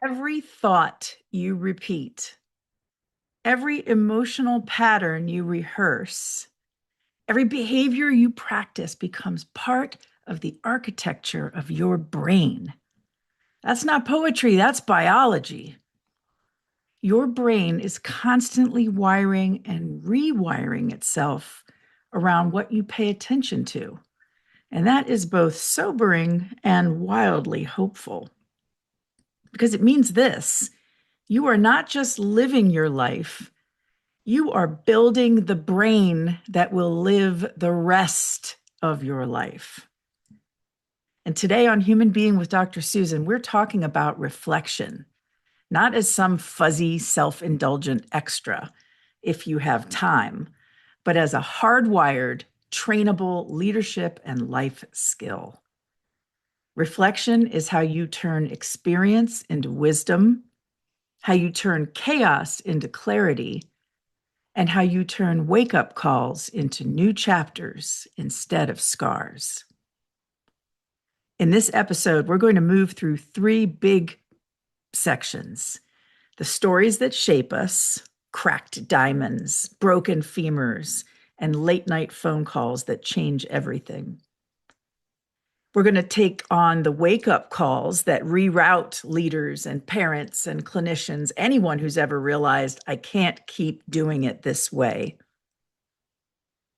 Every thought you repeat, every emotional pattern you rehearse, every behavior you practice becomes part of the architecture of your brain. That's not poetry, that's biology. Your brain is constantly wiring and rewiring itself around what you pay attention to. And that is both sobering and wildly hopeful. Because it means this: you are not just living your life, you are building the brain that will live the rest of your life. And today on Human Being with Dr. Susan, we're talking about reflection, not as some fuzzy, self indulgent extra if you have time, but as a hardwired, trainable leadership and life skill. Reflection is how you turn experience into wisdom, how you turn chaos into clarity, and how you turn wake-up calls into new chapters instead of scars. In this episode, we're going to move through three big sections: the stories that shape us, cracked diamonds, broken femurs, and late-night phone calls that change everything. We're going to take on the wake-up calls that reroute leaders and parents and clinicians, anyone who's ever realized, I can't keep doing it this way.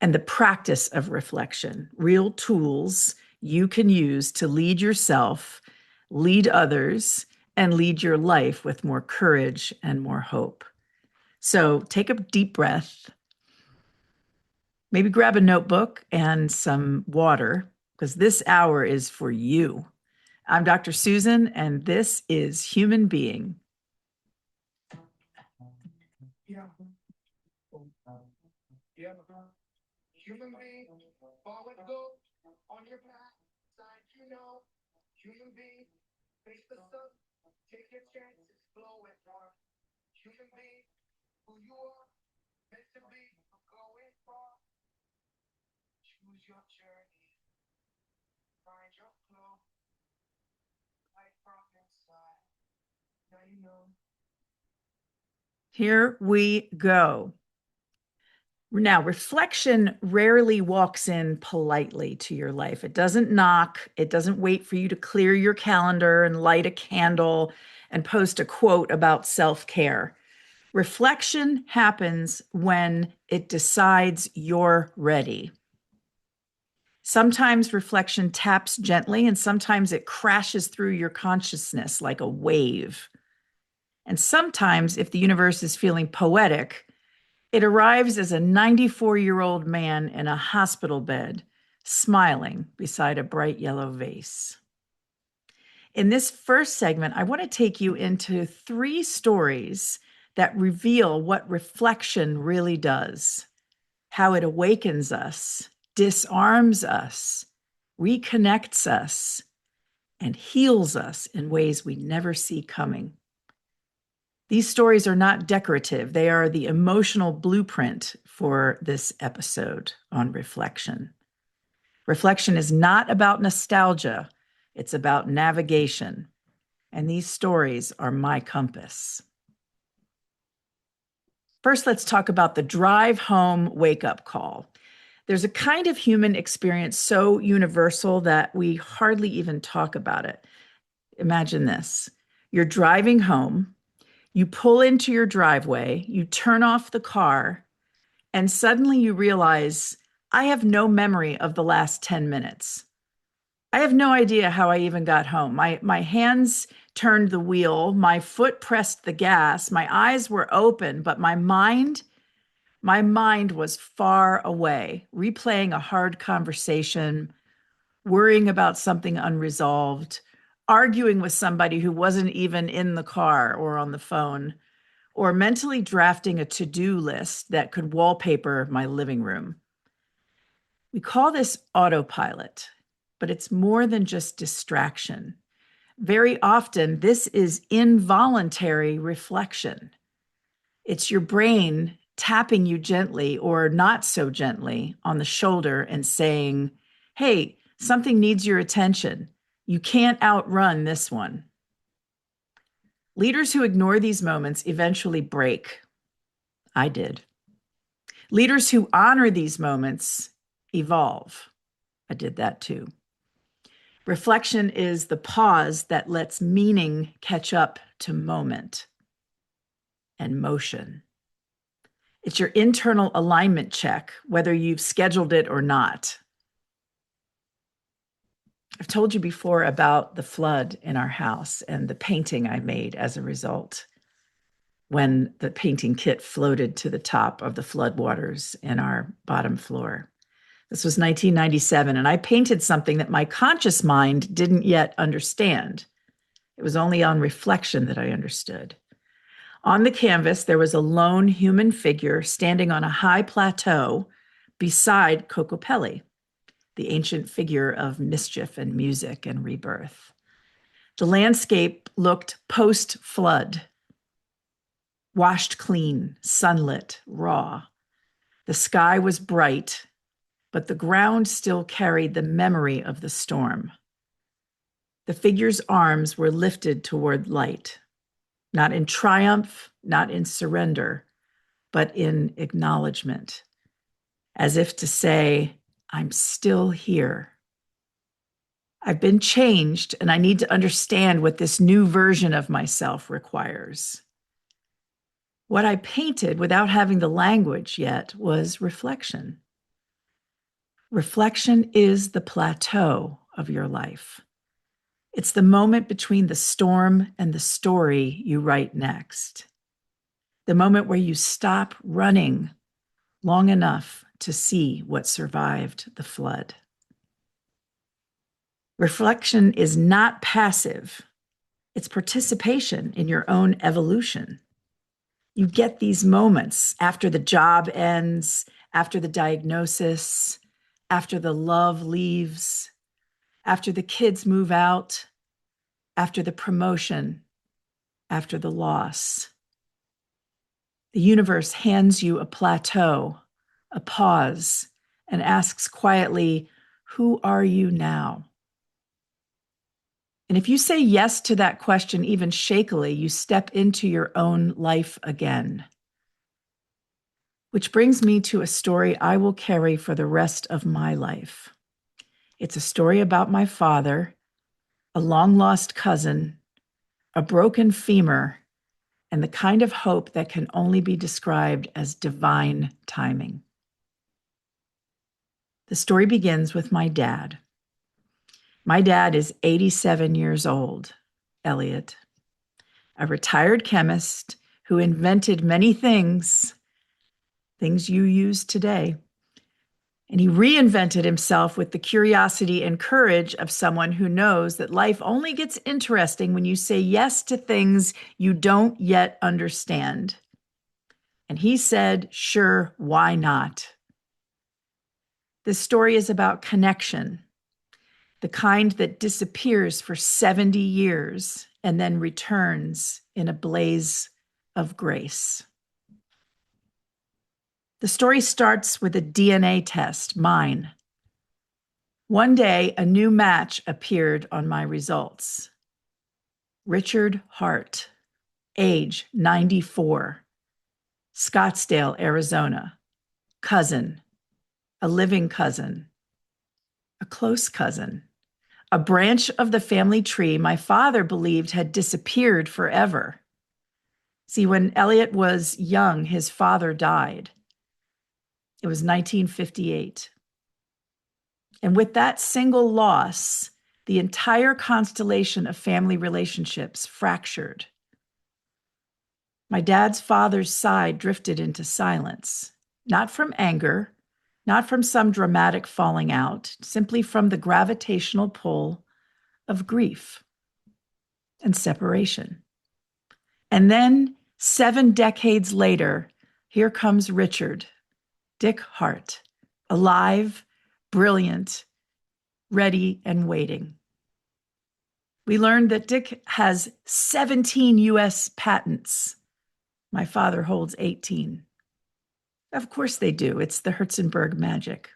And the practice of reflection, real tools you can use to lead yourself, lead others, and lead your life with more courage and more hope. So take a deep breath, maybe grab a notebook and some water, because this hour is for you. I'm Dr. Susan, and this is Human Being. Human being, forward go, on your path, side human being, face the sun, take your chances, blow it warm. Human being, who you are, meant to be, going far. Choose your journey, find your flow, light from inside. Now you know. Here we go. Now, reflection rarely walks in politely to your life. It doesn't knock. It doesn't wait for you to clear your calendar and light a candle and post a quote about self-care. Reflection happens when it decides you're ready. Sometimes reflection taps gently, and sometimes it crashes through your consciousness like a wave. And sometimes, if the universe is feeling poetic, it arrives as a 94-year-old man in a hospital bed, smiling beside a bright yellow vase. In this first segment, I want to take you into three stories that reveal what reflection really does, how it awakens us, disarms us, reconnects us, and heals us in ways we never see coming. These stories are not decorative. They are the emotional blueprint for this episode on reflection. Reflection is not about nostalgia. It's about navigation. And these stories are my compass. First, let's talk about the drive home wake-up call. There's a kind of human experience so universal that we hardly even talk about it. Imagine this. You're driving home. You pull into your driveway, you turn off the car, and suddenly you realize, I have no memory of the last 10 minutes. I have no idea how I even got home. My hands turned the wheel, my foot pressed the gas, my eyes were open, but my mind was far away, replaying a hard conversation, worrying about something unresolved, arguing with somebody who wasn't even in the car or on the phone, or mentally drafting a to-do list that could wallpaper my living room. We call this autopilot, but it's more than just distraction. Very often, this is involuntary reflection. It's your brain tapping you gently or not so gently on the shoulder and saying, hey, something needs your attention. You can't outrun this one. Leaders who ignore these moments eventually break. I did. Leaders who honor these moments evolve. I did that too. Reflection is the pause that lets meaning catch up to moment and motion. It's your internal alignment check, whether you've scheduled it or not. I've told you before about the flood in our house and the painting I made as a result when the painting kit floated to the top of the floodwaters in our bottom floor. This was 1997, and I painted something that my conscious mind didn't yet understand. It was only on reflection that I understood. On the canvas, there was a lone human figure standing on a high plateau beside Kokopelli, the ancient figure of mischief and music and rebirth. The landscape looked post-flood, washed clean, sunlit, raw. The sky was bright, but the ground still carried the memory of the storm. The figure's arms were lifted toward light, not in triumph, not in surrender, but in acknowledgement, as if to say, I'm still here. I've been changed, and I need to understand what this new version of myself requires. What I painted without having the language yet was reflection. Reflection is the plateau of your life. It's the moment between the storm and the story you write next. The moment where you stop running long enough to see what survived the flood. Reflection is not passive. It's participation in your own evolution. You get these moments after the job ends, after the diagnosis, after the love leaves, after the kids move out, after the promotion, after the loss. The universe hands you a plateau, a pause, and asks quietly, who are you now? And if you say yes to that question, even shakily, you step into your own life again. Which brings me to a story I will carry for the rest of my life. It's a story about my father, a long-lost cousin, a broken femur, and the kind of hope that can only be described as divine timing. The story begins with my dad. My dad is 87 years old, Elliot, a retired chemist who invented many things you use today. And he reinvented himself with the curiosity and courage of someone who knows that life only gets interesting when you say yes to things you don't yet understand. And he said, sure, why not? This story is about connection, the kind that disappears for 70 years and then returns in a blaze of grace. The story starts with a DNA test, mine. One day, a new match appeared on my results. Richard Hart, age 94, Scottsdale, Arizona, cousin, a living cousin, a close cousin, a branch of the family tree my father believed had disappeared forever. See, when Elliot was young, his father died. It was 1958. And with that single loss, the entire constellation of family relationships fractured. My dad's father's side drifted into silence, not from anger, not from some dramatic falling out, simply from the gravitational pull of grief and separation. And then 7 decades later, here comes Richard, Dick Hart, alive, brilliant, ready and waiting. We learned that Dick has 17 US patents. My father holds 18. Of course they do. It's the Herzenberg magic.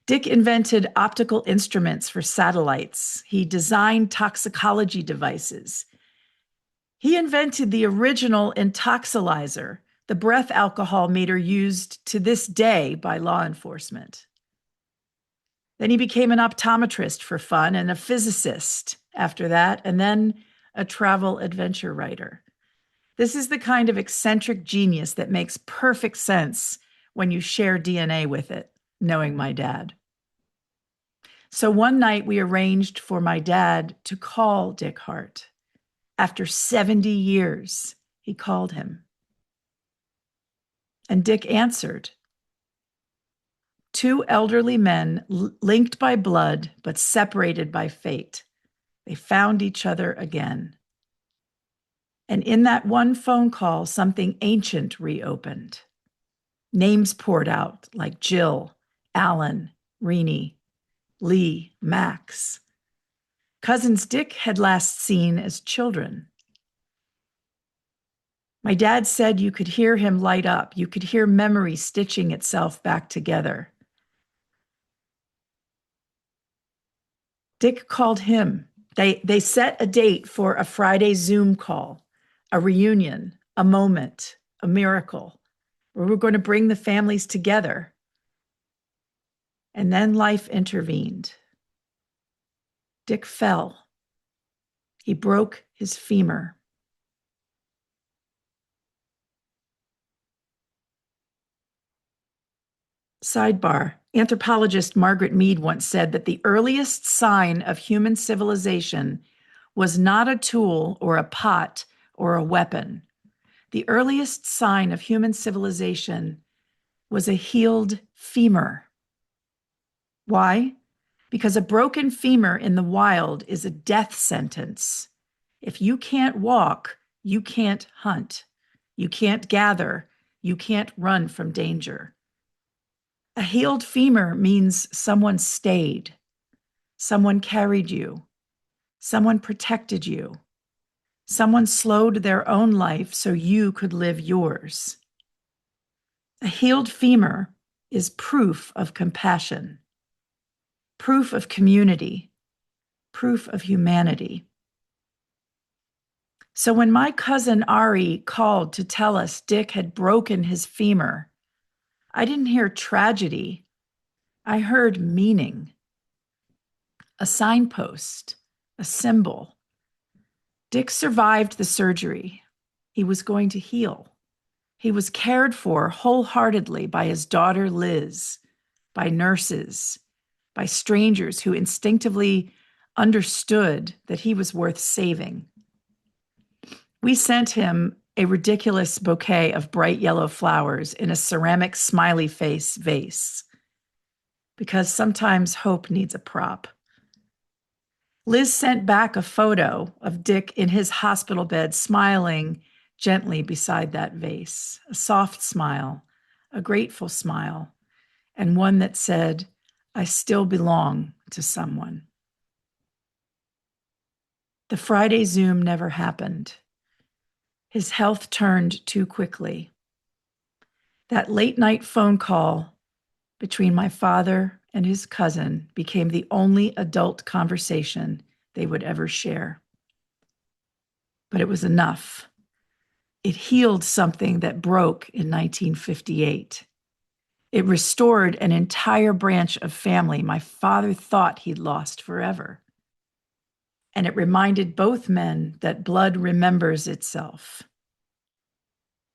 Dick invented optical instruments for satellites. He designed toxicology devices. He invented the original intoxilizer, the breath alcohol meter used to this day by law enforcement. Then he became an optometrist for fun and a physicist after that, and then a travel adventure writer. This is the kind of eccentric genius that makes perfect sense when you share DNA with it, knowing my dad. So one night we arranged for my dad to call Dick Hart. After 70 years, he called him. And Dick answered. Two elderly men linked by blood but separated by fate. They found each other again. And in that one phone call, something ancient reopened. Names poured out like Jill, Alan, Renee, Lee, Max. Cousins Dick had last seen as children. My dad said you could hear him light up. You could hear memory stitching itself back together. Dick called him. They set a date for a Friday Zoom call, a reunion, a moment, a miracle, where we're going to bring the families together. And then life intervened. Dick fell. He broke his femur. Sidebar. Anthropologist Margaret Mead once said that the earliest sign of human civilization was not a tool or a pot or a weapon. The earliest sign of human civilization was a healed femur. Why? Because a broken femur in the wild is a death sentence. If you can't walk, you can't hunt. You can't gather. You can't run from danger. A healed femur means someone stayed, someone carried you, someone protected you, someone slowed their own life so you could live yours. A healed femur is proof of compassion, proof of community, proof of humanity. So when my cousin Ari called to tell us Dick had broken his femur, I didn't hear tragedy. I heard meaning. A signpost, a symbol. Dick survived the surgery. He was going to heal. He was cared for wholeheartedly by his daughter Liz, by nurses, by strangers who instinctively understood that he was worth saving. We sent him a ridiculous bouquet of bright yellow flowers in a ceramic smiley face vase, because sometimes hope needs a prop. Liz sent back a photo of Dick in his hospital bed, smiling gently beside that vase, a soft smile, a grateful smile, and one that said, I still belong to someone. The Friday Zoom never happened. His health turned too quickly. That late night phone call between my father and his cousin became the only adult conversation they would ever share. But it was enough. It healed something that broke in 1958. It restored an entire branch of family my father thought he'd lost forever. And it reminded both men that blood remembers itself.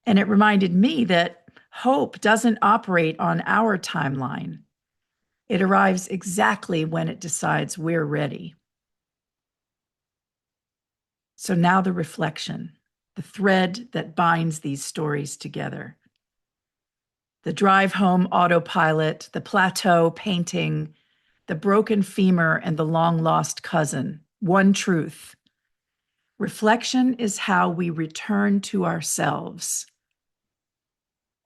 And it reminded me that hope doesn't operate on our timeline. It arrives exactly when it decides we're ready. So now the reflection, the thread that binds these stories together. The drive home autopilot, the plateau painting, the broken femur, and the long-lost cousin. One truth. Reflection is how we return to ourselves,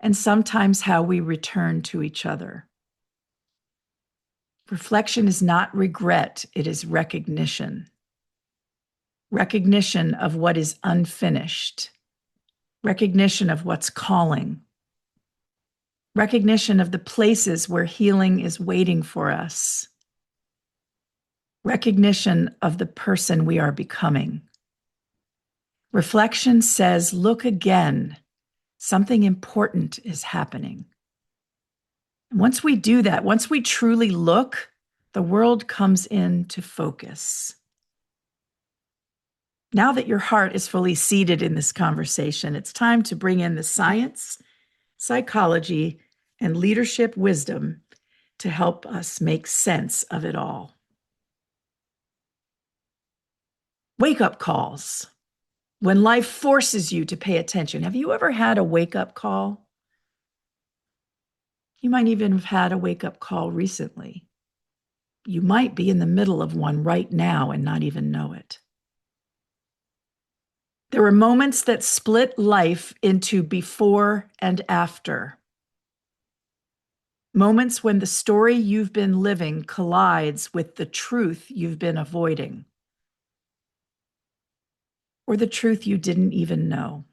and sometimes how we return to each other. Reflection is not regret, it is recognition. Recognition of what is unfinished. Recognition of what's calling. Recognition of the places where healing is waiting for us. Recognition of the person we are becoming. Reflection says, look again. Something important is happening. And once we do that, once we truly look, the world comes into focus. Now that your heart is fully seated in this conversation, it's time to bring in the science, psychology, and leadership wisdom to help us make sense of it all. Wake-up calls. When life forces you to pay attention. Have you ever had a wake-up call? You might even have had a wake-up call recently. You might be in the middle of one right now and not even know it. There are moments that split life into before and after. Moments when the story you've been living collides with the truth you've been avoiding, or the truth you didn't even know.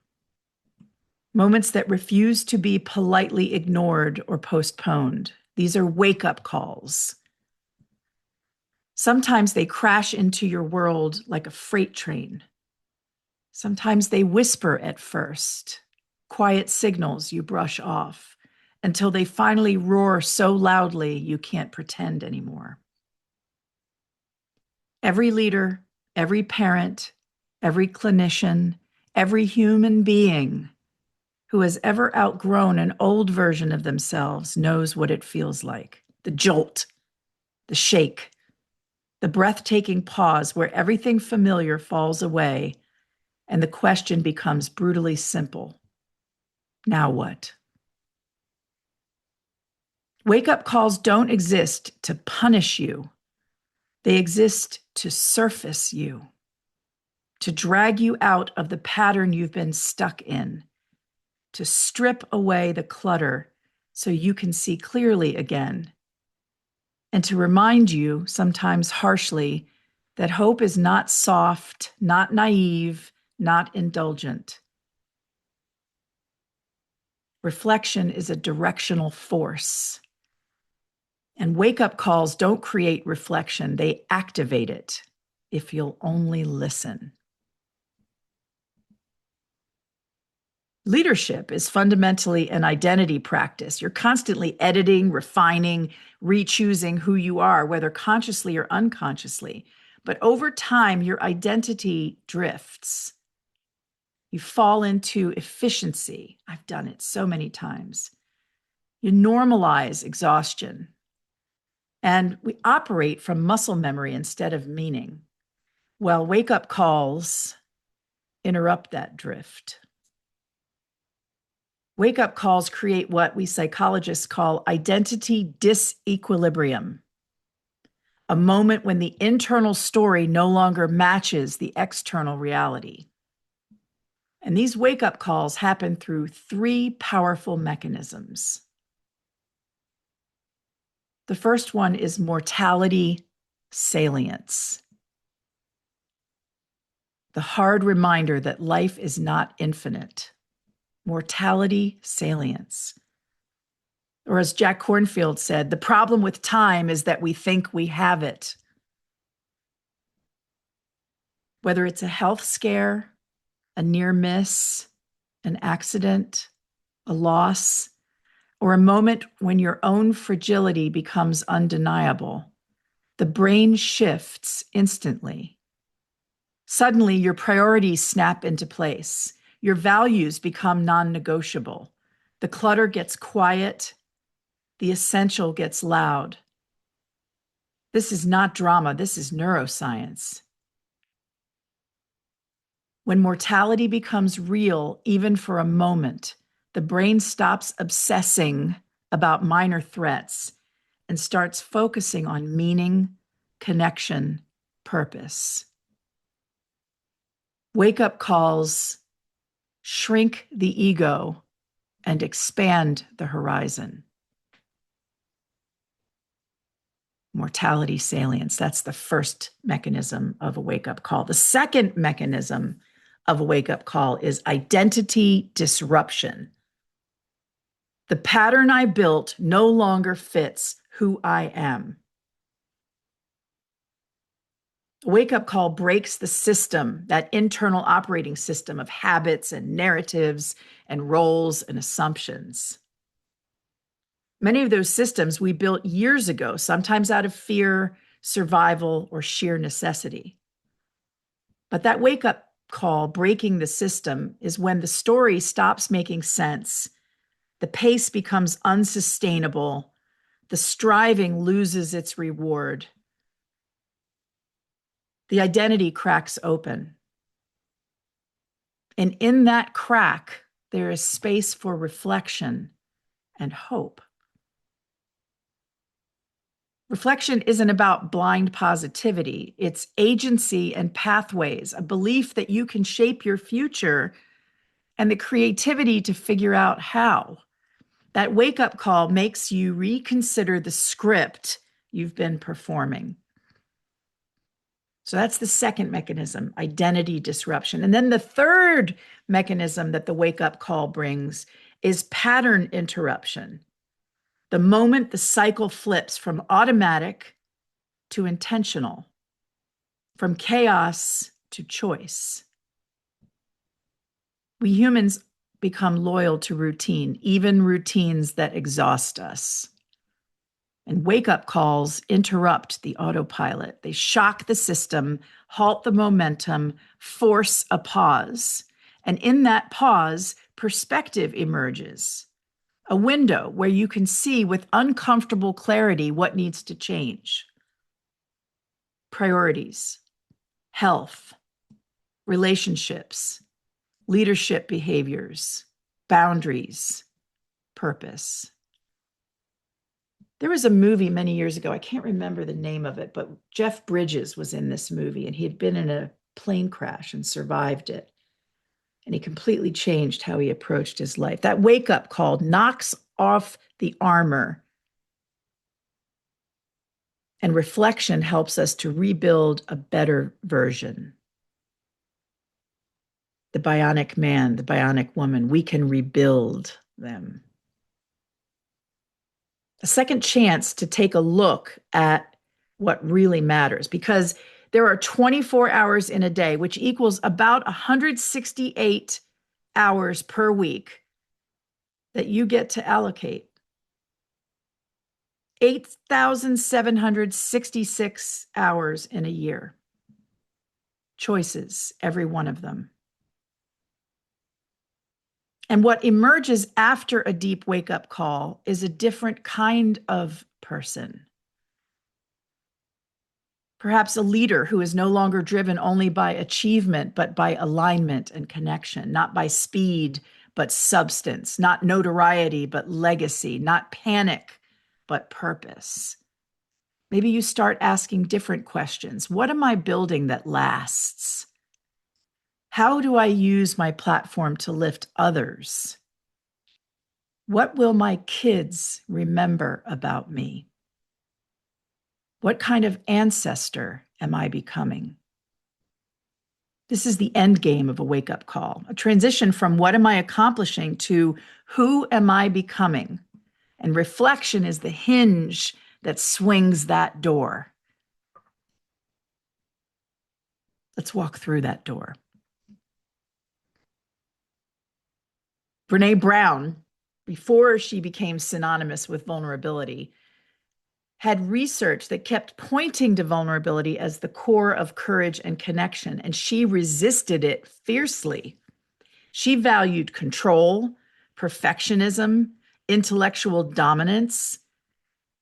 Moments that refuse to be politely ignored or postponed. These are wake-up calls. Sometimes they crash into your world like a freight train. Sometimes they whisper at first, quiet signals you brush off, until they finally roar so loudly you can't pretend anymore. Every leader, every parent, every clinician, every human being who has ever outgrown an old version of themselves knows what it feels like. The jolt, the shake, the breathtaking pause where everything familiar falls away and the question becomes brutally simple. Now what? Wake-up calls don't exist to punish you. They exist to surface you, to drag you out of the pattern you've been stuck in, to strip away the clutter so you can see clearly again, and to remind you, sometimes harshly, that hope is not soft, not naive, not indulgent. Reflection is a directional force. And wake-up calls don't create reflection, they activate it, if you'll only listen. Leadership is fundamentally an identity practice. You're constantly editing, refining, re-choosing who you are, whether consciously or unconsciously. But over time, your identity drifts. You fall into efficiency. I've done it so many times. You normalize exhaustion. And we operate from muscle memory instead of meaning. Well, wake-up calls interrupt that drift. Wake-up calls create what we psychologists call identity disequilibrium, a moment when the internal story no longer matches the external reality. And these wake-up calls happen through three powerful mechanisms. The first one is mortality salience, the hard reminder that life is not infinite. Mortality salience. Or as Jack Kornfield said, the problem with time is that we think we have it. Whether it's a health scare, a near miss, an accident, a loss, or a moment when your own fragility becomes undeniable, the brain shifts instantly. Suddenly, your priorities snap into place. Your values become non-negotiable. The clutter gets quiet. The essential gets loud. This is not drama. This is neuroscience. When mortality becomes real, even for a moment, the brain stops obsessing about minor threats and starts focusing on meaning, connection, purpose. Wake-up calls shrink the ego and expand the horizon. Mortality salience, that's the first mechanism of a wake-up call. The second mechanism of a wake-up call is identity disruption. The pattern I built no longer fits who I am. A wake-up call breaks the system, that internal operating system of habits and narratives and roles and assumptions. Many of those systems we built years ago, sometimes out of fear, survival, or sheer necessity. But that wake-up call, breaking the system, is when the story stops making sense, the pace becomes unsustainable, the striving loses its reward, the identity cracks open. And in that crack, there is space for reflection and hope. Reflection isn't about blind positivity. It's agency and pathways, a belief that you can shape your future and the creativity to figure out how. That wake-up call makes you reconsider the script you've been performing. So that's the second mechanism, identity disruption. And then the third mechanism that the wake-up call brings is pattern interruption. The moment the cycle flips from automatic to intentional, from chaos to choice. We humans become loyal to routine, even routines that exhaust us. And wake-up calls interrupt the autopilot. They shock the system, halt the momentum, force a pause. And in that pause, perspective emerges. A window where you can see with uncomfortable clarity what needs to change. Priorities, health, relationships, leadership behaviors, boundaries, purpose. There was a movie many years ago, I can't remember the name of it, but Jeff Bridges was in this movie, and he had been in a plane crash and survived it. And he completely changed how he approached his life. That wake-up call knocks off the armor, and reflection helps us to rebuild a better version. The bionic man, the bionic woman, we can rebuild them. A second chance to take a look at what really matters, because there are 24 hours in a day, which equals about 168 hours per week that you get to allocate. 8,766 hours in a year. Choices, every one of them. And what emerges after a deep wake-up call is a different kind of person. Perhaps a leader who is no longer driven only by achievement, but by alignment and connection, not by speed, but substance, not notoriety, but legacy, not panic, but purpose. Maybe you start asking different questions. What am I building that lasts? How do I use my platform to lift others? What will my kids remember about me? What kind of ancestor am I becoming? This is the end game of a wake-up call, a transition from what am I accomplishing to who am I becoming? And reflection is the hinge that swings that door. Let's walk through that door. Brene Brown, before she became synonymous with vulnerability, had research that kept pointing to vulnerability as the core of courage and connection, and she resisted it fiercely. She valued control, perfectionism, intellectual dominance,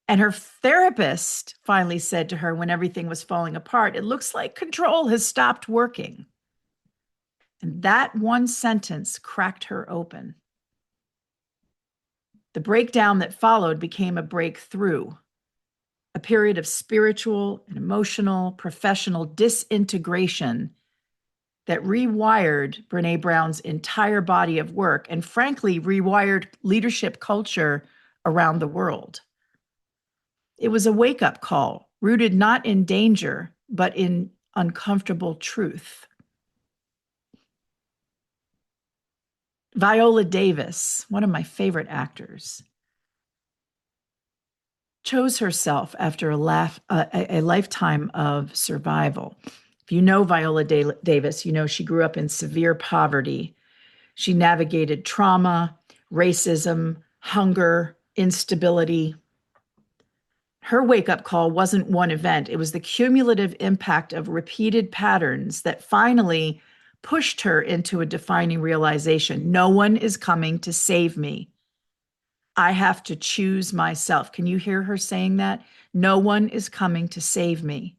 and her therapist finally said to her when everything was falling apart, "It looks like control has stopped working." And that one sentence cracked her open. The breakdown that followed became a breakthrough, a period of spiritual and emotional, professional disintegration that rewired Brene Brown's entire body of work and, frankly, rewired leadership culture around the world. It was a wake-up call, rooted not in danger, but in uncomfortable truth. Viola Davis, one of my favorite actors, chose herself after a lifetime of survival. If you know Viola Davis, you know she grew up in severe poverty. She navigated trauma, racism, hunger, instability. Her wake-up call wasn't one event. It was the cumulative impact of repeated patterns that finally pushed her into a defining realization. No one is coming to save me. I have to choose myself. Can you hear her saying that? No one is coming to save me.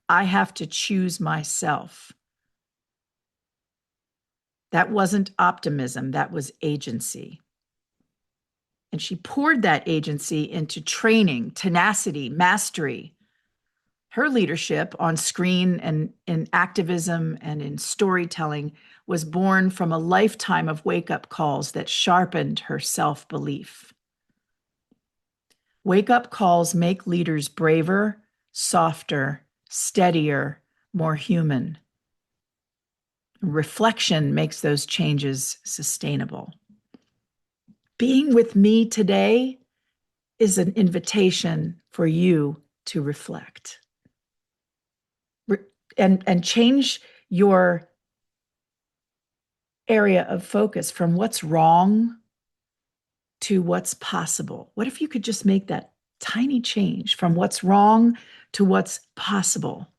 I have to choose myself. That wasn't optimism, that was agency. And she poured that agency into training, tenacity, mastery. Her leadership on screen and in activism and in storytelling was born from a lifetime of wake-up calls that sharpened her self-belief. Wake-up calls make leaders braver, softer, steadier, more human. Reflection makes those changes sustainable. Being with me today is an invitation for you to reflect and change your area of focus from what's wrong to what's possible. What if you could just make that tiny change from what's wrong to what's possible?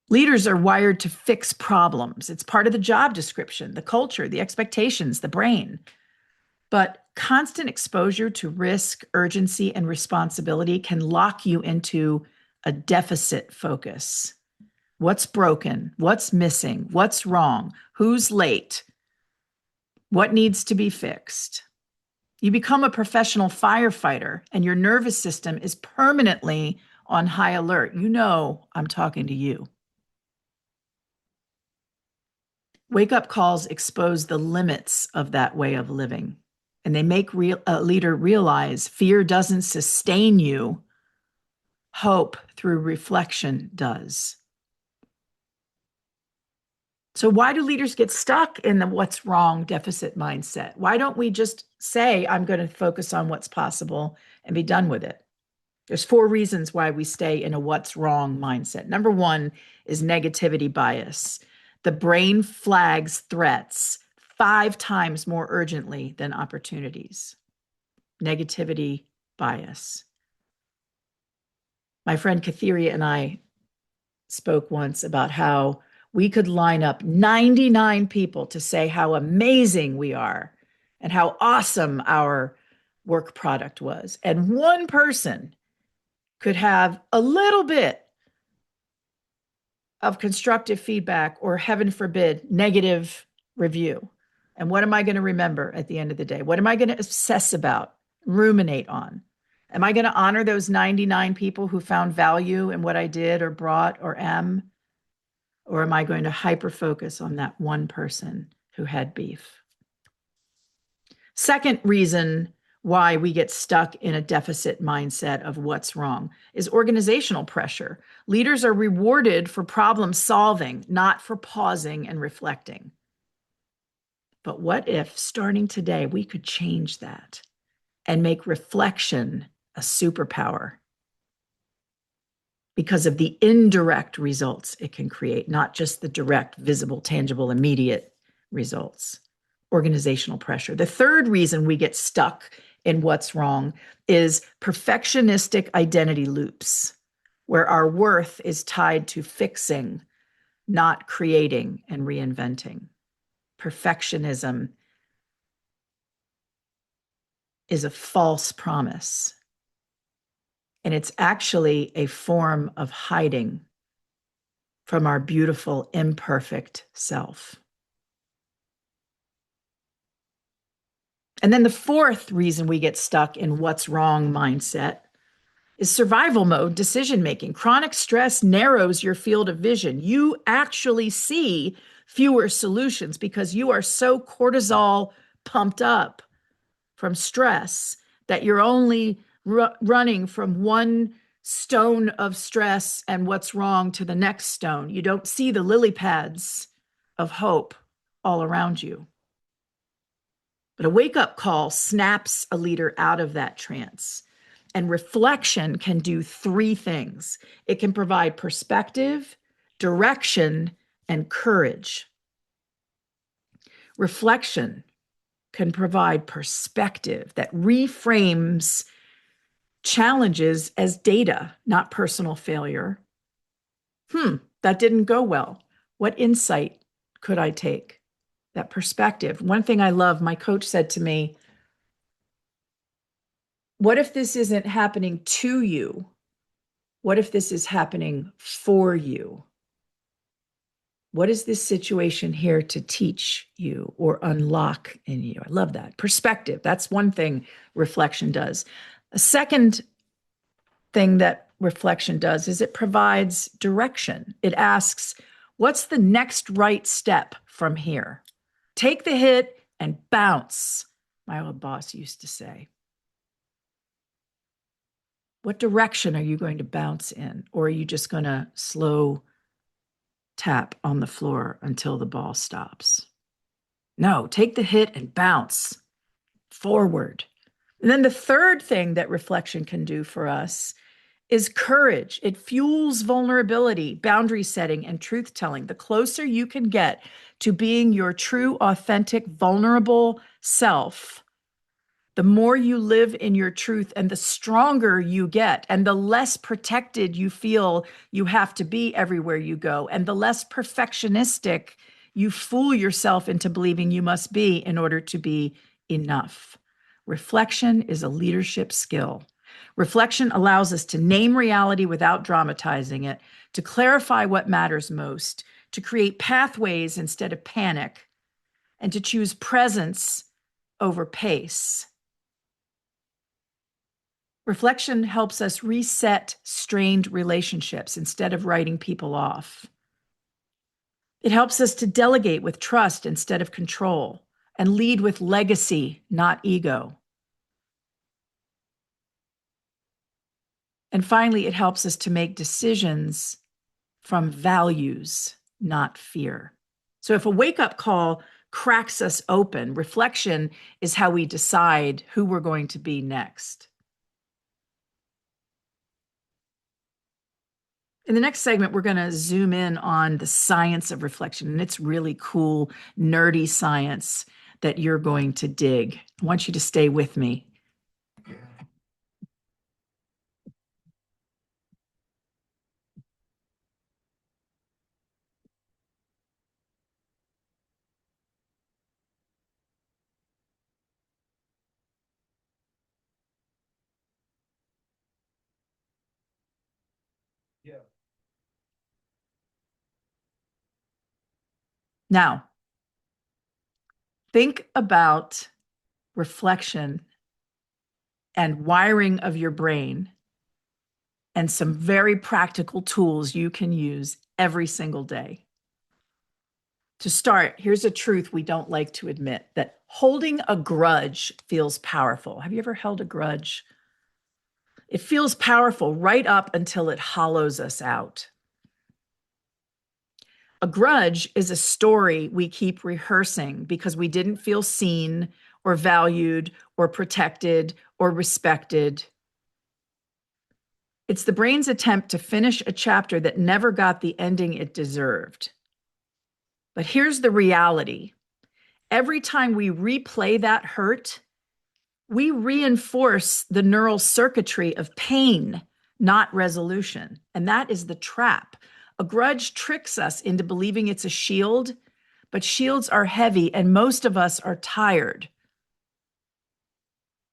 Leaders are wired to fix problems. It's part of the job description, the culture, the expectations, the brain. But constant exposure to risk, urgency, and responsibility can lock you into a deficit focus. What's broken? What's missing? What's wrong? Who's late? What needs to be fixed? You become a professional firefighter and your nervous system is permanently on high alert. You know I'm talking to you. Wake-up calls expose the limits of that way of living, and they make a leader realize fear doesn't sustain you. Hope through reflection does. So why do leaders get stuck in the what's wrong deficit mindset? Why don't we just say, I'm going to focus on what's possible and be done with it? There's 4 reasons why we stay in a what's wrong mindset. Number 1 is negativity bias. The brain flags threats 5 times more urgently than opportunities. Negativity bias. My friend Katheria and I spoke once about how we could line up 99 people to say how amazing we are and how awesome our work product was. And one person could have a little bit of constructive feedback or, heaven forbid, negative review. And what am I going to remember at the end of the day? What am I going to obsess about, ruminate on? Am I going to honor those 99 people who found value in what I did or brought or am? Or am I going to hyper-focus on that one person who had beef? Second reason why we get stuck in a deficit mindset of what's wrong is organizational pressure. Leaders are rewarded for problem solving, not for pausing and reflecting. But what if, starting today, we could change that and make reflection a superpower because of the indirect results it can create, not just the direct, visible, tangible, immediate results? Organizational pressure. The third reason we get stuck in what's wrong is perfectionistic identity loops, where our worth is tied to fixing, not creating and reinventing. Perfectionism is a false promise, and it's actually a form of hiding from our beautiful, imperfect self. And then the fourth reason we get stuck in what's wrong mindset is survival mode decision-making. Chronic stress narrows your field of vision. You actually see fewer solutions because you are so cortisol pumped up from stress that you're only running from one stone of stress and what's wrong to the next stone. You don't see the lily pads of hope all around you. But a wake-up call snaps a leader out of that trance. And reflection can do three things. It can provide perspective, direction, and courage. Reflection can provide perspective that reframes challenges as data, not personal failure. That didn't go well. What insight could I take? That perspective. One thing I love, my coach said to me, what if this isn't happening to you? What if this is happening for you? What is this situation here to teach you or unlock in you? I love that. Perspective. That's one thing reflection does. A second thing that reflection does is it provides direction. It asks, what's the next right step from here? Take the hit and bounce, my old boss used to say. What direction are you going to bounce in? Or are you just going to slow tap on the floor until the ball stops? No, take the hit and bounce forward. And then the third thing that reflection can do for us is courage. It fuels vulnerability, boundary setting, and truth telling. The closer you can get to being your true, authentic, vulnerable self, the more you live in your truth and the stronger you get, and the less protected you feel you have to be everywhere you go, and the less perfectionistic you fool yourself into believing you must be in order to be enough. Reflection is a leadership skill. Reflection allows us to name reality without dramatizing it, to clarify what matters most, to create pathways instead of panic, and to choose presence over pace. Reflection helps us reset strained relationships instead of writing people off. It helps us to delegate with trust instead of control and lead with legacy, not ego. And finally, it helps us to make decisions from values, not fear. So if a wake-up call cracks us open, reflection is how we decide who we're going to be next. In the next segment, we're going to zoom in on the science of reflection, and it's really cool, nerdy science that you're going to dig. I want you to stay with me. Now, think about reflection and wiring of your brain and some very practical tools you can use every single day. To start, here's a truth we don't like to admit, that holding a grudge feels powerful. Have you ever held a grudge? It feels powerful right up until it hollows us out. A grudge is a story we keep rehearsing because we didn't feel seen or valued or protected or respected. It's the brain's attempt to finish a chapter that never got the ending it deserved. But here's the reality. Every time we replay that hurt, we reinforce the neural circuitry of pain, not resolution. And that is the trap. A grudge tricks us into believing it's a shield, but shields are heavy and most of us are tired.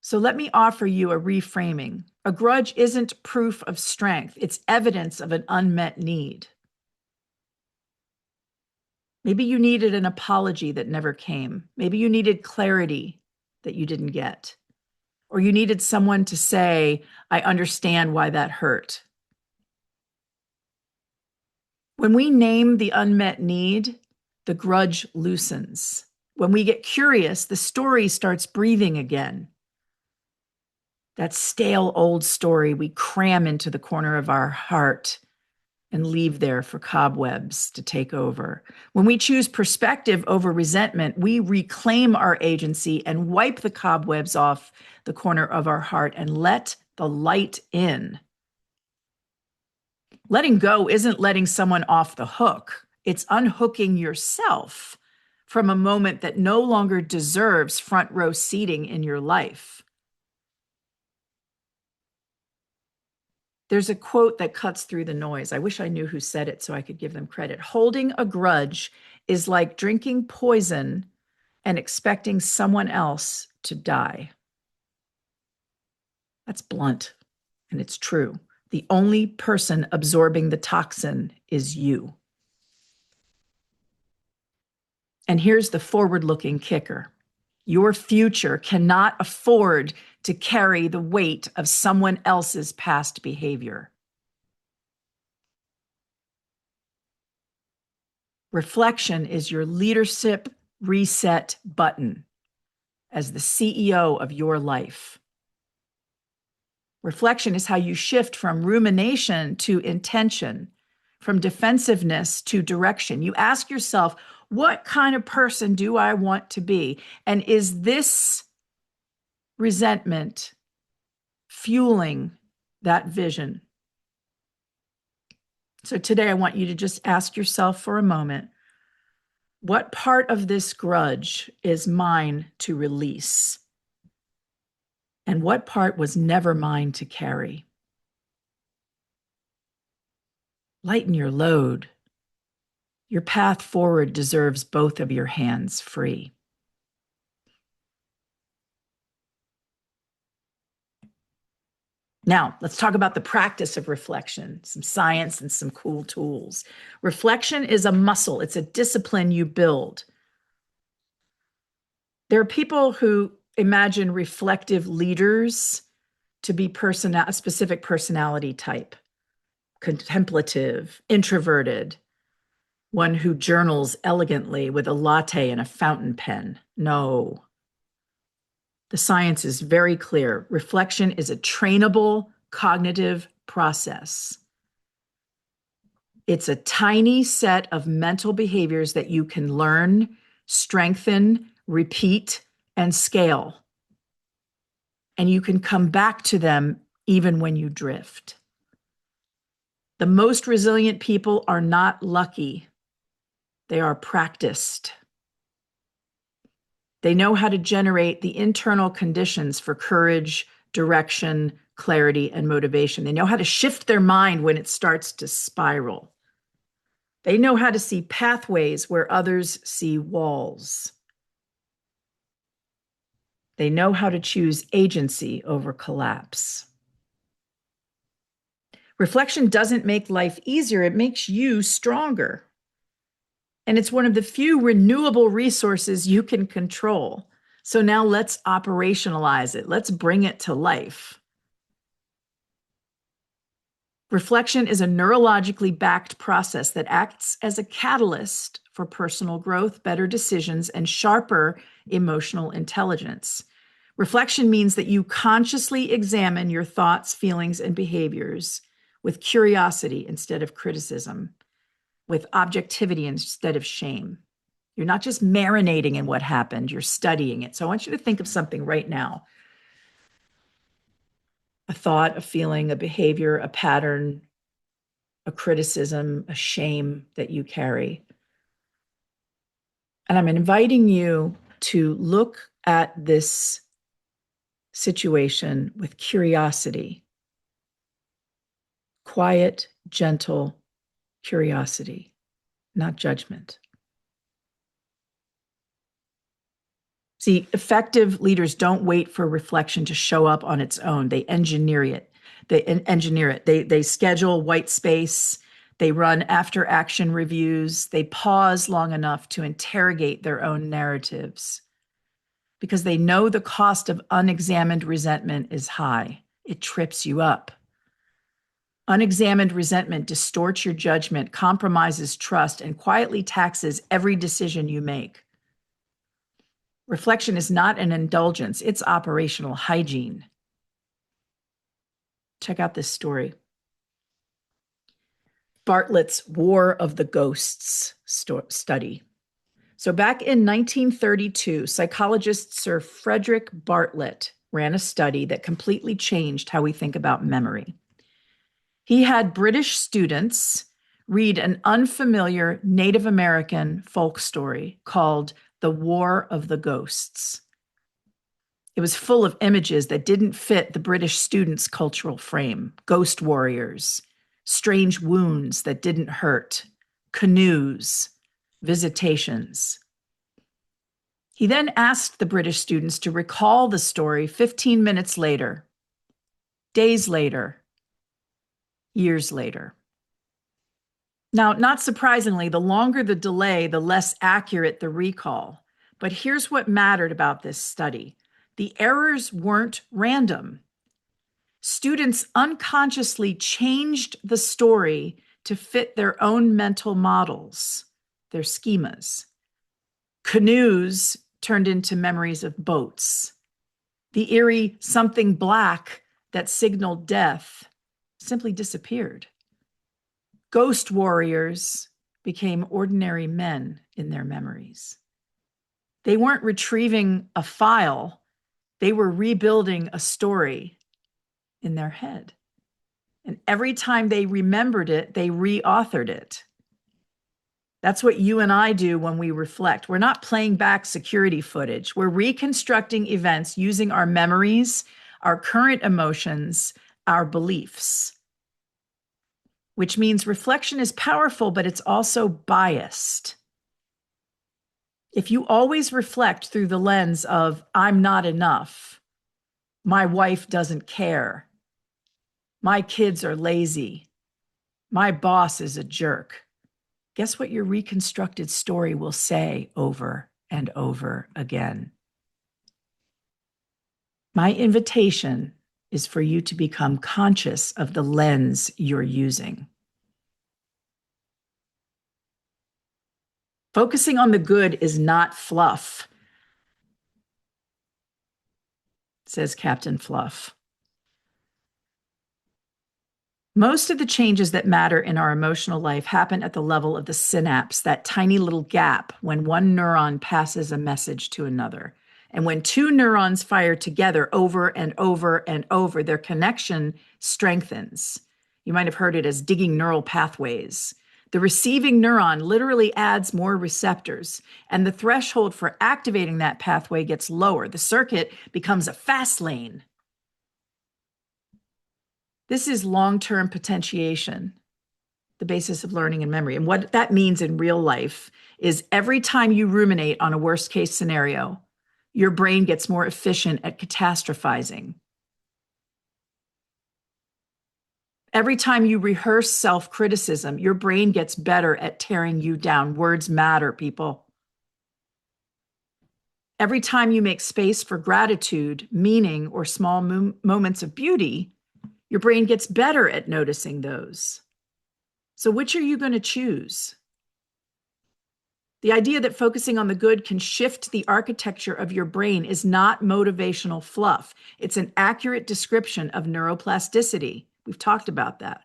So let me offer you a reframing. A grudge isn't proof of strength. It's evidence of an unmet need. Maybe you needed an apology that never came. Maybe you needed clarity that you didn't get. Or you needed someone to say, I understand why that hurt. When we name the unmet need, the grudge loosens. When we get curious, the story starts breathing again. That stale old story we cram into the corner of our heart and leave there for cobwebs to take over. When we choose perspective over resentment, we reclaim our agency and wipe the cobwebs off the corner of our heart and let the light in. Letting go isn't letting someone off the hook. It's unhooking yourself from a moment that no longer deserves front row seating in your life. There's a quote that cuts through the noise. I wish I knew who said it so I could give them credit. Holding a grudge is like drinking poison and expecting someone else to die. That's blunt, and it's true. The only person absorbing the toxin is you. And here's the forward-looking kicker. Your future cannot afford to carry the weight of someone else's past behavior. Reflection is your leadership reset button as the CEO of your life. Reflection is how you shift from rumination to intention, from defensiveness to direction. You ask yourself, what kind of person do I want to be? And is this resentment fueling that vision? So today I want you to just ask yourself for a moment, what part of this grudge is mine to release? And what part was never mine to carry? Lighten your load. Your path forward deserves both of your hands free. Now, let's talk about the practice of reflection, some science and some cool tools. Reflection is a muscle. It's a discipline you build. There are people who imagine reflective leaders to be a specific personality type, contemplative, introverted, one who journals elegantly with a latte and a fountain pen. No. The science is very clear. Reflection is a trainable cognitive process. It's a tiny set of mental behaviors that you can learn, strengthen, repeat, and scale. And you can come back to them even when you drift. The most resilient people are not lucky. They are practiced. They know how to generate the internal conditions for courage, direction, clarity, and motivation. They know how to shift their mind when it starts to spiral. They know how to see pathways where others see walls. They know how to choose agency over collapse. Reflection doesn't make life easier, it makes you stronger. And it's one of the few renewable resources you can control. So now let's operationalize it. Let's bring it to life. Reflection is a neurologically backed process that acts as a catalyst for personal growth, better decisions, and sharper emotional intelligence. Reflection means that you consciously examine your thoughts, feelings, and behaviors with curiosity instead of criticism, with objectivity instead of shame. You're not just marinating in what happened, you're studying it. So I want you to think of something right now. A thought, a feeling, a behavior, a pattern, a criticism, a shame that you carry. And I'm inviting you to look at this situation with curiosity. Quiet, gentle curiosity, not judgment. See, effective leaders don't wait for reflection to show up on its own. They engineer it. They schedule white space. They run after action reviews. They pause long enough to interrogate their own narratives because they know the cost of unexamined resentment is high. It trips you up. Unexamined resentment distorts your judgment, compromises trust, and quietly taxes every decision you make. Reflection is not an indulgence, it's operational hygiene. Check out this story. Bartlett's War of the Ghosts study. So back in 1932, psychologist Sir Frederick Bartlett ran a study that completely changed how we think about memory. He had British students read an unfamiliar Native American folk story called The War of the Ghosts. It was full of images that didn't fit the British students' cultural frame: ghost warriors, strange wounds that didn't hurt, canoes, visitations. He then asked the British students to recall the story 15 minutes later, days later, years later. Now, not surprisingly, the longer the delay, the less accurate the recall. But here's what mattered about this study: the errors weren't random. Students unconsciously changed the story to fit their own mental models, their schemas. Canoes turned into memories of boats. The eerie something black that signaled death simply disappeared. Ghost warriors became ordinary men in their memories. They weren't retrieving a file, they were rebuilding a story in their head. And every time they remembered it, they reauthored it. That's what you and I do when we reflect. We're not playing back security footage. We're reconstructing events using our memories, our current emotions, our beliefs. Which means reflection is powerful, but it's also biased. If you always reflect through the lens of, I'm not enough, my wife doesn't care, my kids are lazy, my boss is a jerk, guess what your reconstructed story will say over and over again? My invitation is for you to become conscious of the lens you're using. Focusing on the good is not fluff, says Captain Fluff. Most of the changes that matter in our emotional life happen at the level of the synapse, that tiny little gap when one neuron passes a message to another. And when two neurons fire together over and over and over, their connection strengthens. You might have heard it as digging neural pathways. The receiving neuron literally adds more receptors, and the threshold for activating that pathway gets lower. The circuit becomes a fast lane. This is long-term potentiation, the basis of learning and memory. And what that means in real life is every time you ruminate on a worst-case scenario, your brain gets more efficient at catastrophizing. Every time you rehearse self-criticism, your brain gets better at tearing you down. Words matter, people. Every time you make space for gratitude, meaning, or small moments of beauty, your brain gets better at noticing those. So which are you going to choose? The idea that focusing on the good can shift the architecture of your brain is not motivational fluff. It's an accurate description of neuroplasticity. We've talked about that.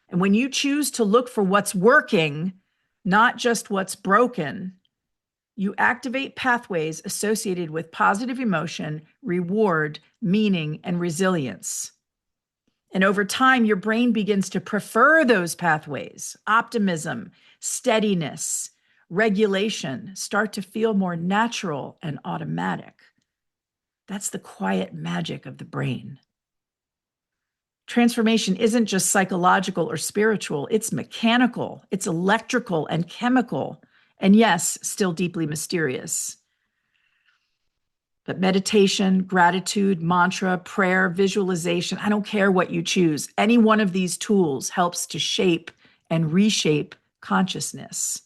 And when you choose to look for what's working, not just what's broken, you activate pathways associated with positive emotion, reward, meaning, and resilience. And over time, your brain begins to prefer those pathways. Optimism, steadiness, regulation start to feel more natural and automatic. That's the quiet magic of the brain. Transformation isn't just psychological or spiritual, it's mechanical, it's electrical and chemical, and yes, still deeply mysterious. But meditation, gratitude, mantra, prayer, visualization, I don't care what you choose. Any one of these tools helps to shape and reshape consciousness.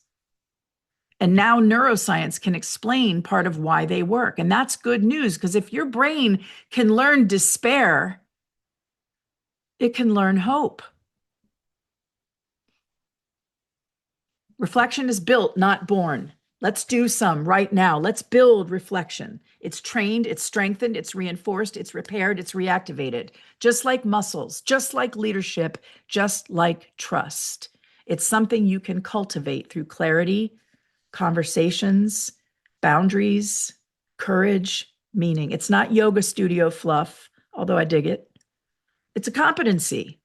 And now neuroscience can explain part of why they work. And that's good news, because if your brain can learn despair, it can learn hope. Reflection is built, not born. Let's do some right now. Let's build reflection. It's trained, it's strengthened, it's reinforced, it's repaired, it's reactivated. Just like muscles, just like leadership, just like trust. It's something you can cultivate through clarity, conversations, boundaries, courage, meaning. It's not yoga studio fluff, although I dig it. It's a competency.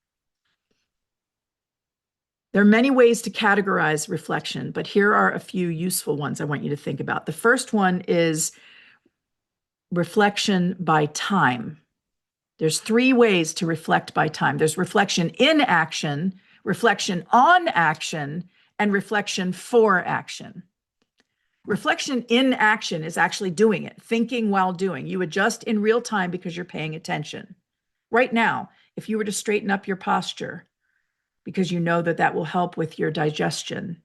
There are many ways to categorize reflection, but here are a few useful ones I want you to think about. The first one is reflection by time. There's three ways to reflect by time. There's reflection in action, reflection on action, and reflection for action. Reflection in action is actually doing it, thinking while doing. You adjust in real time because you're paying attention. Right now, if you were to straighten up your posture, because you know that that will help with your digestion,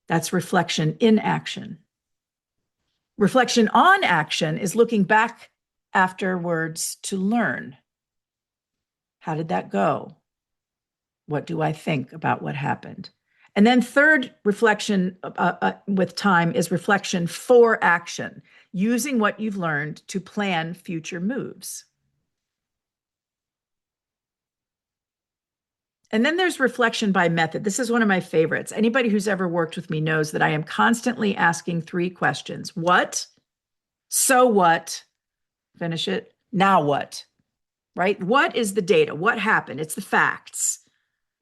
that's reflection in action. Reflection on action is looking back afterwards to learn. How did that go? What do I think about what happened? And then third reflection with time is reflection for action, using what you've learned to plan future moves. And then there's reflection by method. This is one of my favorites. Anybody who's ever worked with me knows that I am constantly asking three questions. What? So what? Finish it. Now what? Right? What is the data? What happened? It's the facts.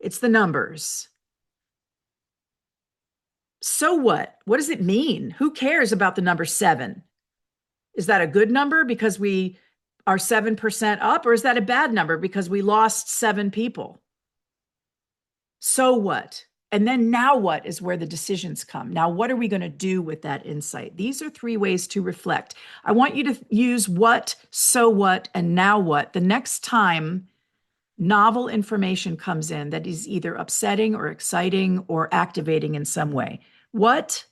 It's the numbers. So what? What does it mean? Who cares about the number 7? Is that a good number because we are 7% up, or is that a bad number because we lost 7 people? So what? And then now what is where the decisions come. Now, what are we going to do with that insight? These are 3 ways to reflect. I want you to use what, so what, and now what the next time novel information comes in that is either upsetting or exciting or activating in some way. What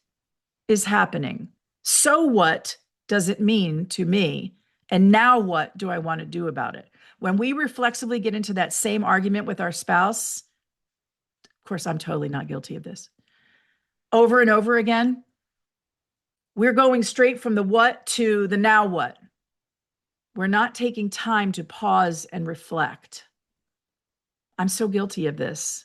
is happening? So what does it mean to me? And now what do I want to do about it? When we reflexively get into that same argument with our spouse, of course, I'm totally not guilty of this, over and over again, we're going straight from the what to the now what. We're not taking time to pause and reflect. I'm so guilty of this.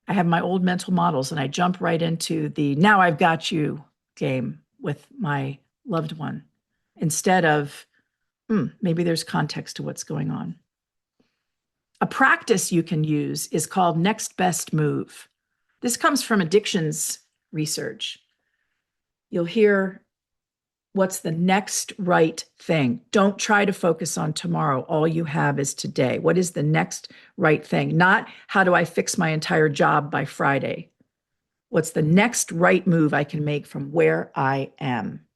I have my old mental models and I jump right into the now I've got you game with my loved one instead of maybe there's context to what's going on. A practice you can use is called next best move. This comes from addictions research. You'll hear what's the next right thing. Don't try to focus on tomorrow. All you have is today. What is the next right thing? Not how do I fix my entire job by Friday? What's the next right move I can make from where I am?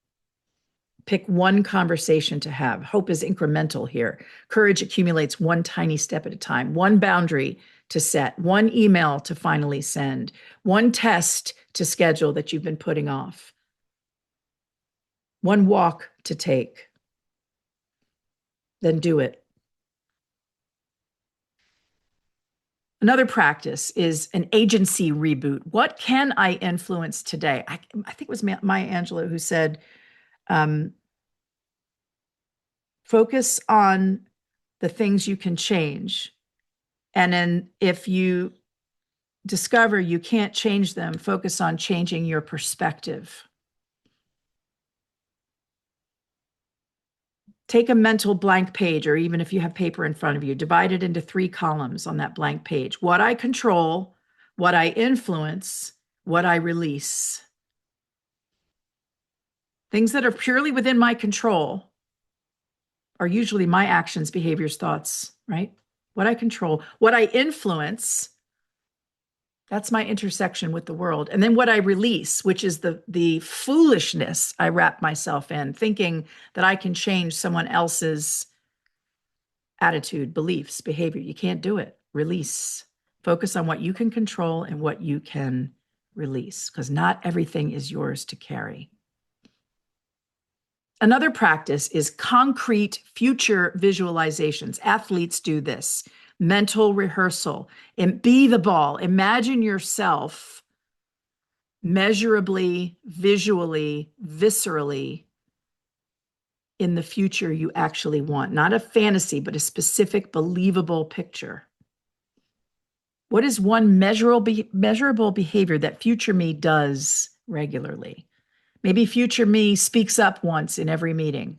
Pick one conversation to have. Hope is incremental here. Courage accumulates one tiny step at a time. One boundary to set. One email to finally send. One test to schedule that you've been putting off. One walk to take. Then do it. Another practice is an agency reboot. What can I influence today? I think it was Maya Angelou who said, focus on the things you can change. And then if you discover you can't change them, focus on changing your perspective. Take a mental blank page, or even if you have paper in front of you, divide it into 3 columns on that blank page. What I control, what I influence, what I release. Things that are purely within my control are usually my actions, behaviors, thoughts, right? What I control, what I influence, that's my intersection with the world. And then what I release, which is the foolishness I wrap myself in, thinking that I can change someone else's attitude, beliefs, behavior. You can't do it. Release. Focus on what you can control and what you can release, because not everything is yours to carry. Another practice is concrete future visualizations. Athletes do this. Mental rehearsal. And be the ball. Imagine yourself measurably, visually, viscerally in the future you actually want. Not a fantasy, but a specific, believable picture. What is one measurable behavior that future me does regularly? Maybe future me speaks up once in every meeting.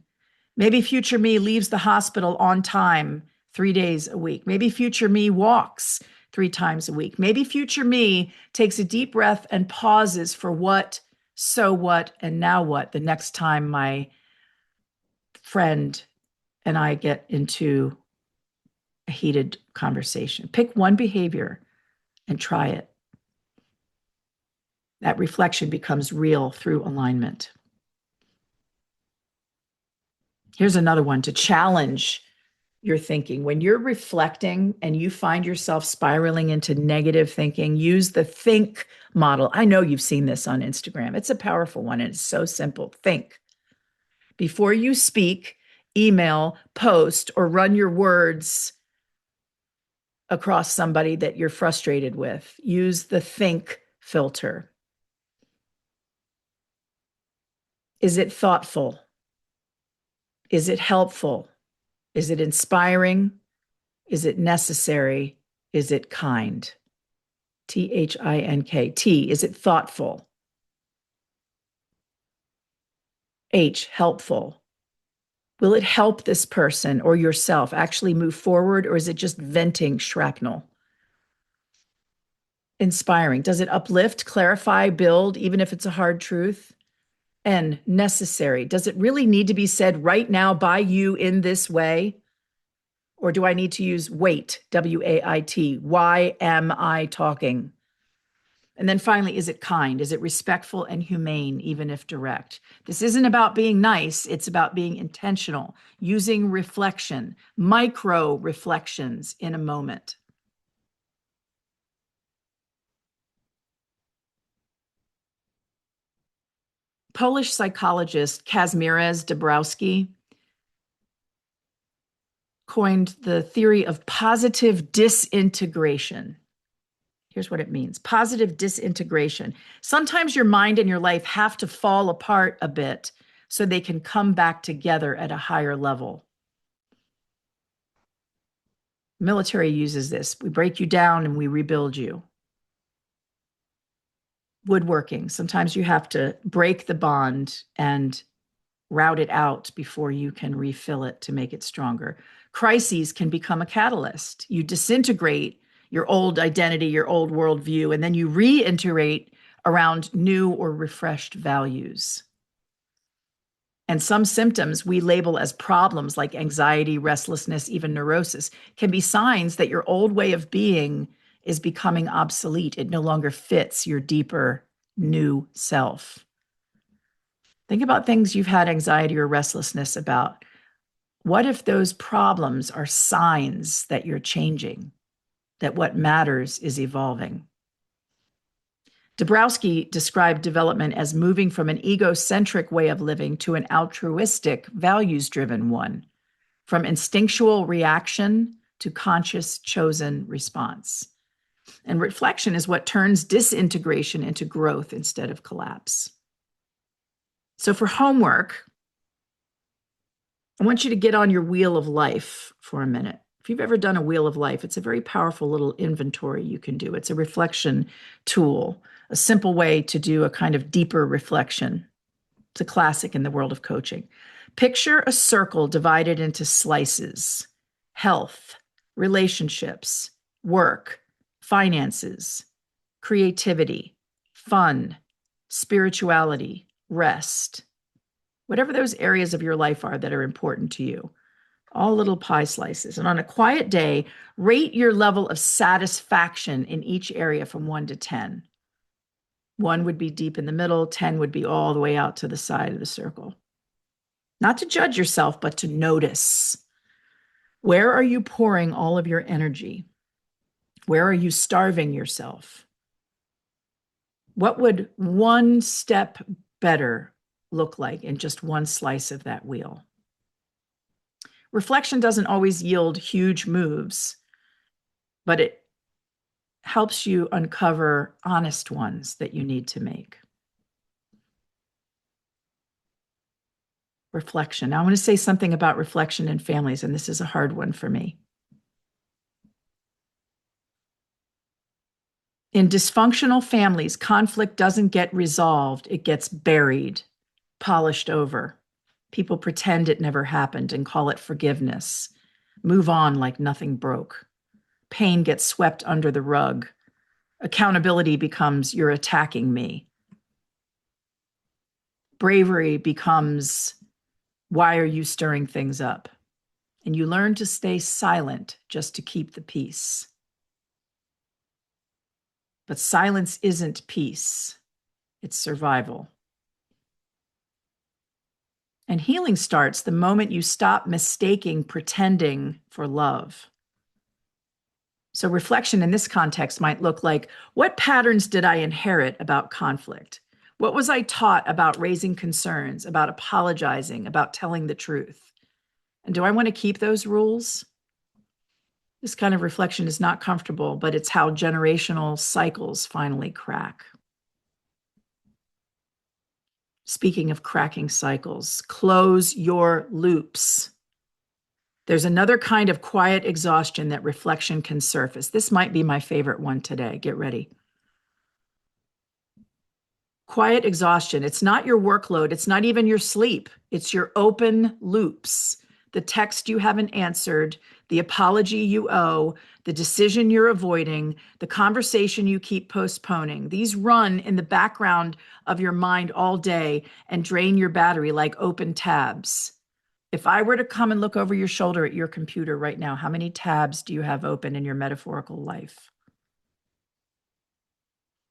Maybe future me leaves the hospital on time 3 days a week. Maybe future me walks 3 times a week. Maybe future me takes a deep breath and pauses for what, so what, and now what the next time my friend and I get into a heated conversation. Pick one behavior and try it. That reflection becomes real through alignment. Here's another one to challenge your thinking. When you're reflecting and you find yourself spiraling into negative thinking, use the think model. I know you've seen this on Instagram. It's a powerful one and it's so simple. Think. Before you speak, email, post, or run your words across somebody that you're frustrated with, use the think filter. Is it thoughtful? Is it helpful? Is it inspiring? Is it necessary? Is it kind? THINK. T, is it thoughtful? H, helpful. Will it help this person or yourself actually move forward, or is it just venting shrapnel? Inspiring. Does it uplift, clarify, build, even if it's a hard truth? N, necessary. Does it really need to be said right now by you in this way? Or do I need to use wait, WAIT? Why am I talking? And then finally, is it kind? Is it respectful and humane, even if direct? This isn't about being nice. It's about being intentional, using reflection, micro reflections in a moment. Polish psychologist Kazimierz Dabrowski coined the theory of positive disintegration. Here's what it means. Positive disintegration. Sometimes your mind and your life have to fall apart a bit so they can come back together at a higher level. Military uses this. We break you down and we rebuild you. Woodworking. Sometimes you have to break the bond and route it out before you can refill it to make it stronger. Crises can become a catalyst. You disintegrate your old identity, your old worldview, and then you reintegrate around new or refreshed values. And some symptoms we label as problems like anxiety, restlessness, even neurosis can be signs that your old way of being is becoming obsolete. It no longer fits your deeper new self. Think about things you've had anxiety or restlessness about. What if those problems are signs that you're changing, that what matters is evolving? Dabrowski described development as moving from an egocentric way of living to an altruistic, values-driven one, from instinctual reaction to conscious, chosen response. And reflection is what turns disintegration into growth instead of collapse. So for homework, I want you to get on your wheel of life for a minute. If you've ever done a wheel of life, it's a very powerful little inventory you can do. It's a reflection tool, a simple way to do a kind of deeper reflection. It's a classic in the world of coaching. Picture a circle divided into slices: health, relationships, work, finances, creativity, fun, spirituality, rest. Whatever those areas of your life are that are important to you, all little pie slices. And on a quiet day, rate your level of satisfaction in each area from 1 to 10. 1 would be deep in the middle, 10 would be all the way out to the side of the circle. Not to judge yourself, but to notice. Where are you pouring all of your energy? Where are you starving yourself? What would one step better look like in just one slice of that wheel? Reflection doesn't always yield huge moves, but it helps you uncover honest ones that you need to make. Reflection. Now, I want to say something about reflection in families, and this is a hard one for me. In dysfunctional families, conflict doesn't get resolved, it gets buried. polished over. People pretend it never happened and call it forgiveness. Move on like nothing broke. Pain gets swept under the rug. Accountability becomes you're attacking me. Bravery becomes why are you stirring things up? And you learn to stay silent just to keep the peace. But silence isn't peace, it's survival. And healing starts the moment you stop mistaking pretending for love. So reflection in this context might look like, what patterns did I inherit about conflict? What was I taught about raising concerns, about apologizing, about telling the truth? And do I want to keep those rules? This kind of reflection is not comfortable, but it's how generational cycles finally crack. Speaking of cracking cycles, close your loops. There's another kind of quiet exhaustion that reflection can surface. This might be my favorite one today. Get ready. Quiet exhaustion. It's not your workload. It's not even your sleep. It's your open loops. The text you haven't answered, the apology you owe, the decision you're avoiding, the conversation you keep postponing. These run in the background of your mind all day and drain your battery like open tabs. If I were to come and look over your shoulder at your computer right now, how many tabs do you have open in your metaphorical life?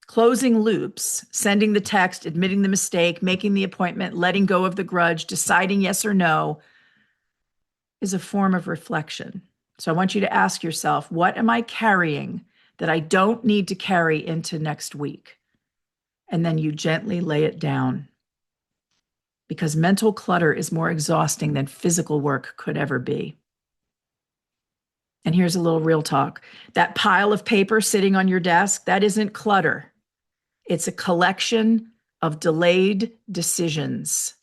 Closing loops, sending the text, admitting the mistake, making the appointment, letting go of the grudge, deciding yes or no, is a form of reflection. So I want you to ask yourself, what am I carrying that I don't need to carry into next week? And then you gently lay it down. Because mental clutter is more exhausting than physical work could ever be. And here's a little real talk. That pile of paper sitting on your desk, that isn't clutter. It's a collection of delayed decisions.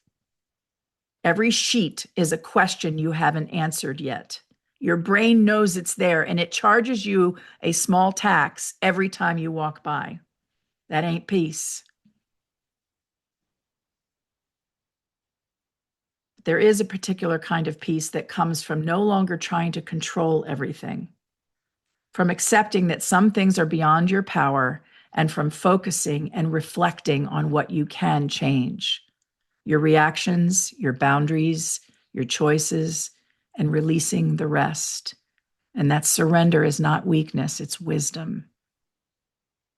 Every sheet is a question you haven't answered yet. Your brain knows it's there and it charges you a small tax every time you walk by. That ain't peace. There is a particular kind of peace that comes from no longer trying to control everything, from accepting that some things are beyond your power, and from focusing and reflecting on what you can change. Your reactions, your boundaries, your choices, and releasing the rest. And that surrender is not weakness, it's wisdom.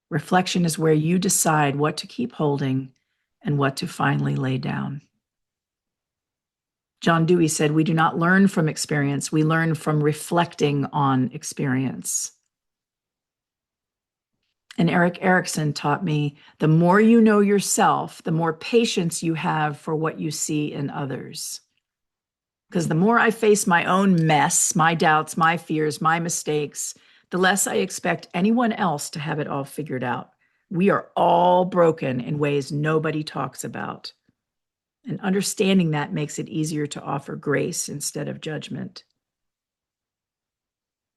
Reflection is where you decide what to keep holding and what to finally lay down. John Dewey said, we do not learn from experience, we learn from reflecting on experience. And Erik Erikson taught me, the more you know yourself, the more patience you have for what you see in others. Because the more I face my own mess, my doubts, my fears, my mistakes, the less I expect anyone else to have it all figured out. We are all broken in ways nobody talks about. And understanding that makes it easier to offer grace instead of judgment.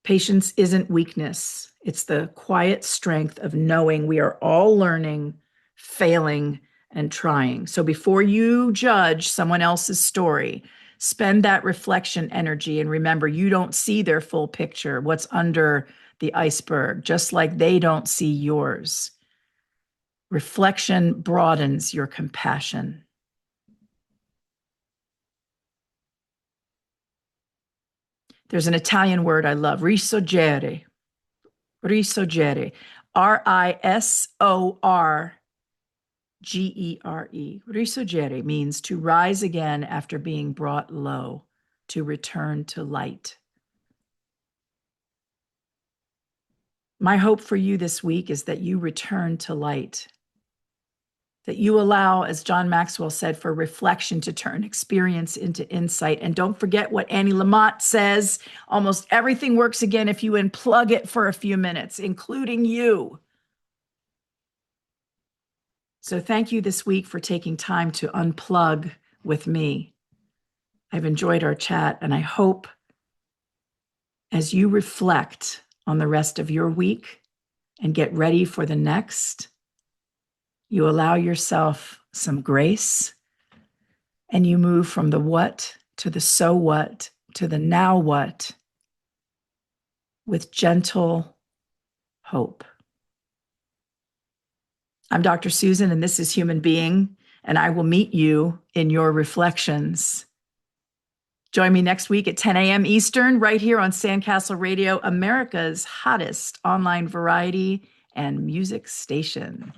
Patience isn't weakness. It's the quiet strength of knowing we are all learning, failing, and trying. So before you judge someone else's story, spend that reflection energy and remember you don't see their full picture, what's under the iceberg, just like they don't see yours. Reflection broadens your compassion. There's an Italian word I love, risorgere. Risorgere. R-I-S-O-R-G-E-R-E. Risorgere means to rise again after being brought low, to return to light. My hope for you this week is that you return to light, that you allow, as John Maxwell said, for reflection to turn experience into insight. And don't forget what Annie Lamott says, almost everything works again if you unplug it for a few minutes, including you. So thank you this week for taking time to unplug with me. I've enjoyed our chat, and I hope as you reflect on the rest of your week and get ready for the next, you allow yourself some grace And you move from the what to the so what to the now what with gentle hope. I'm Dr. Susan, and this is Human Being, and I will meet you in your reflections. Join me next week at 10 a.m. Eastern, right here on Sandcastle Radio, America's hottest online variety and music station.